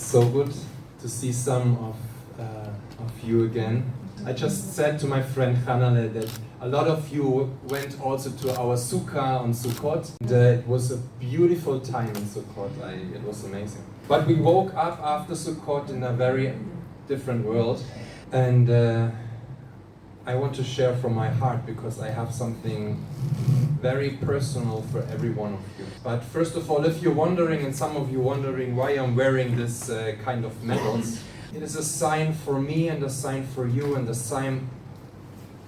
so good to see some of you again. I just said to my friend Chana that a lot of you went also to our sukkah on Sukkot. And, it was a beautiful time in Sukkot. It was amazing. But we woke up after Sukkot in a very different world. And I want to share from my heart because I have something very personal for every one of you. But first of all, if you're wondering, and some of you wondering why I'm wearing this kind of medals, it is a sign for me and a sign for you and a sign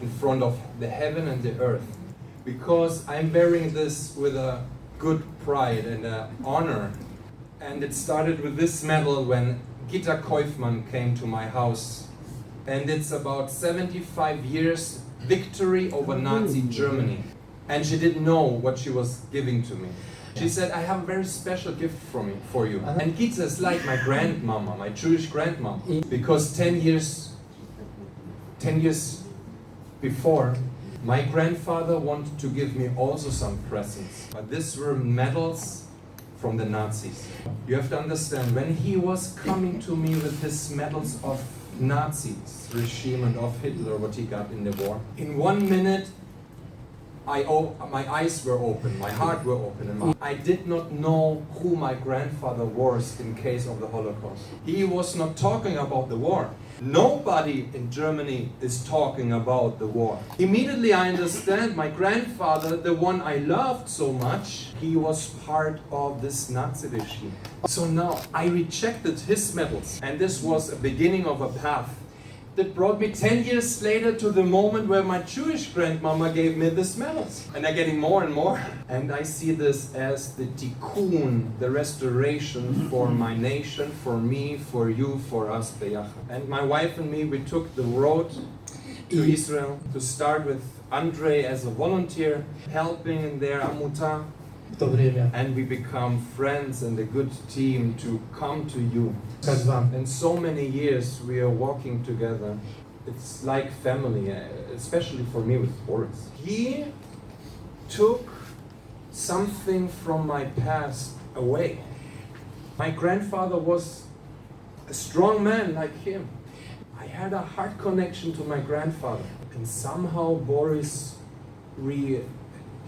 in front of the heaven and the earth. Because I'm wearing this with a good pride and an honor. And it started with this medal when Gitta Kaufmann came to my house. And it's about 75 years victory over Nazi Germany. And she didn't know what she was giving to me. She said, I have a very special gift for you. And Gitta is like my grandmama, my Jewish grandmama. Because 10 years before, my grandfather wanted to give me also some presents. But these were medals from the Nazis. You have to understand, when he was coming to me with his medals of Nazis regime and of Hitler, what he got in the war, in 1 minute my eyes were open, my heart were open, and I did not know who my grandfather was in case of the Holocaust. He was not talking about the war. Nobody in Germany is talking about the war. Immediately I understand my grandfather, the one I loved so much, he was part of this Nazi regime. So now I rejected his medals, and this was a beginning of a path that brought me 10 years later to the moment where my Jewish grandmama gave me these medals. And they're getting more and more. And I see this as the tikkun, the restoration for my nation, for me, for you, for us, beyachad. And my wife and me, we took the road to Israel to start with Andre as a volunteer, helping in their Amutah. And we become friends and a good team to come to you. And so many years we are walking together. It's like family, especially for me with Boris. He took something from my past away. My grandfather was a strong man like him. I had a heart connection to my grandfather. And somehow Boris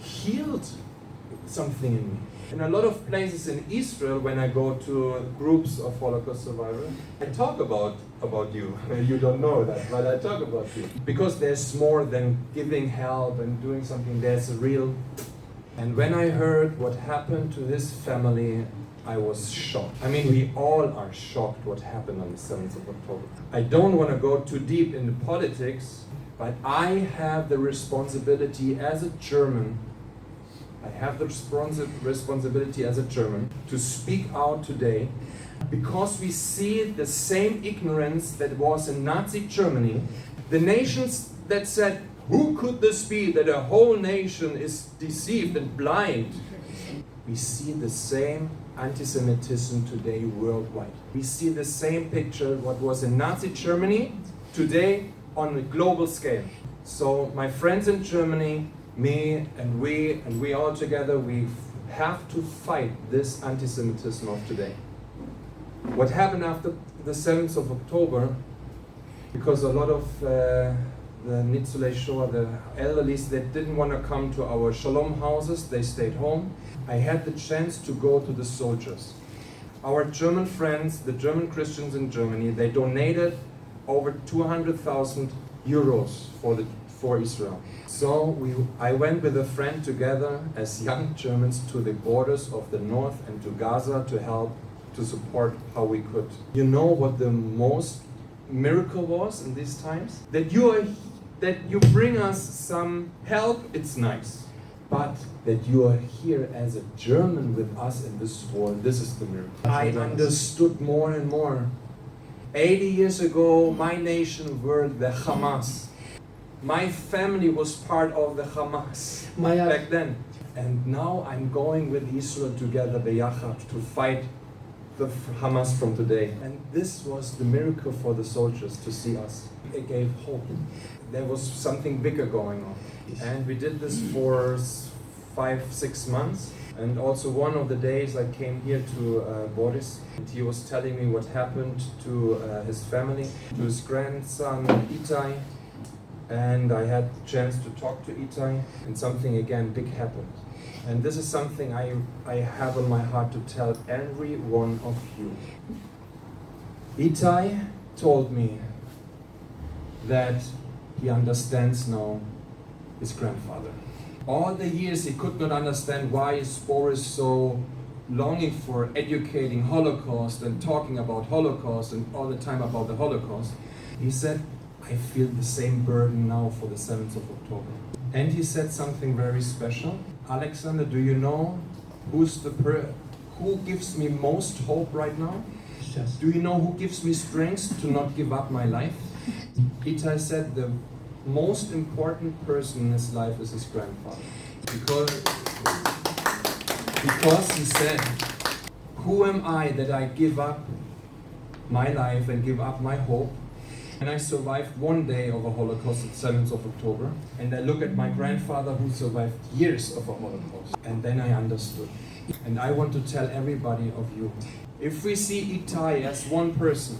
healed something in me. In a lot of places in Israel, when I go to groups of Holocaust survivors, I talk about you. You don't know that, but I talk about you. Because there's more than giving help and doing something, there's a real... And when I heard what happened to this family, I was shocked. I mean, we all are shocked what happened on the 7th of October. I don't want to go too deep into politics, but I have the responsibility as a German to speak out today, because we see the same ignorance that was in Nazi Germany. The nations that said, who could this be that a whole nation is deceived and blind? We see the same anti-Semitism today worldwide. We see the same picture what was in Nazi Germany today on a global scale. So my friends in Germany, me and we all together, we have to fight this anti-Semitism of today. What happened after the 7th of October, because a lot of the Nitzulei Shoah, the elderlies, they didn't want to come to our Shalom houses, they stayed home. I had the chance to go to the soldiers. Our German friends, the German Christians in Germany, they donated over 200,000 euros for Israel. So I went with a friend together as young Germans to the borders of the north and to Gaza to help, to support how we could. You know what the most miracle was in these times? That you bring us some help, it's nice. But that you are here as a German with us in this war, this is the miracle. I understood more and more. 80 years ago, my nation were the Hamas. My family was part of the Hamas back then. And now I'm going with Israel together, beyachad, to fight the Hamas from today. And this was the miracle for the soldiers to see us. It gave hope. There was something bigger going on. And we did this for 5-6 months. And also one of the days I came here to Boris, and he was telling me what happened to his family, to his grandson Itai. And I had the chance to talk to Itai, and something again big happened. And this is something I have on my heart to tell every one of you. Itai told me that he understands now his grandfather. All the years he could not understand why is Boris so longing for educating Holocaust and talking about Holocaust and all the time about the Holocaust. He said, I feel the same burden now for the 7th of October. And he said something very special. Alexander, do you know who gives me most hope right now? Yes. Do you know who gives me strength to not give up my life? Itai said the most important person in his life is his grandfather. Because he said, who am I that I give up my life and give up my hope? And I survived one day of a Holocaust at 7th of October. And I look at my grandfather who survived years of a Holocaust. And then I understood. And I want to tell everybody of you, if we see Itai as one person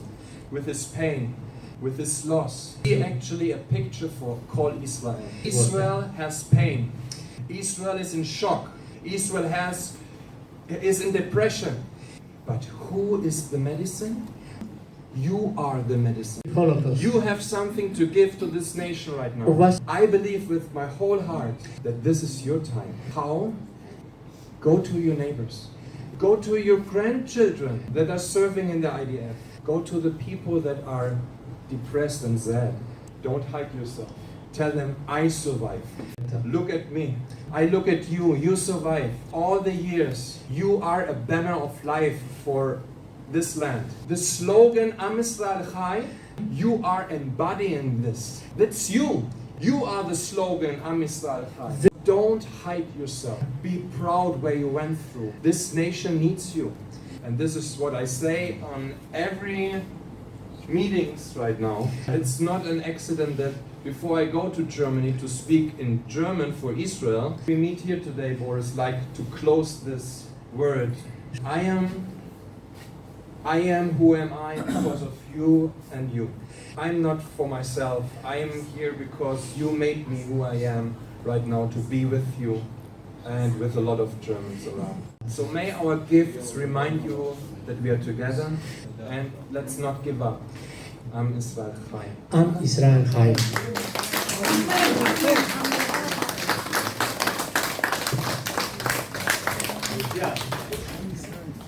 with his pain, with his loss, see actually a picture for call Israel. Israel has pain. Israel is in shock. Israel is in depression. But who is the medicine? You are the medicine. Holocaust. You have something to give to this nation right now. I believe with my whole heart that this is your time. How? Go to your neighbors. Go to your grandchildren that are serving in the IDF. Go to the people that are depressed and sad. Don't hide yourself. Tell them, I survived. Look at me. I look at you. You survived. All the years, you are a banner of life for this land. The slogan, Am Israel Chai, you are embodying this. That's you. You are the slogan, Am Israel Chai. Don't hide yourself. Be proud where you went through. This nation needs you. And this is what I say on every meetings right now. It's not an accident that before I go to Germany to speak in German for Israel, we meet here today, Boris, like to close this word. I am who am I because of you and you. I'm not for myself. I am here because you made me who I am right now to be with you and with a lot of Germans around. So may our gifts remind you that we are together and let's not give up. Am Israel Chai. Am Israel Chai.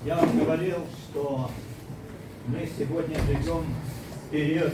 Я вам говорил, что мы сегодня живем в период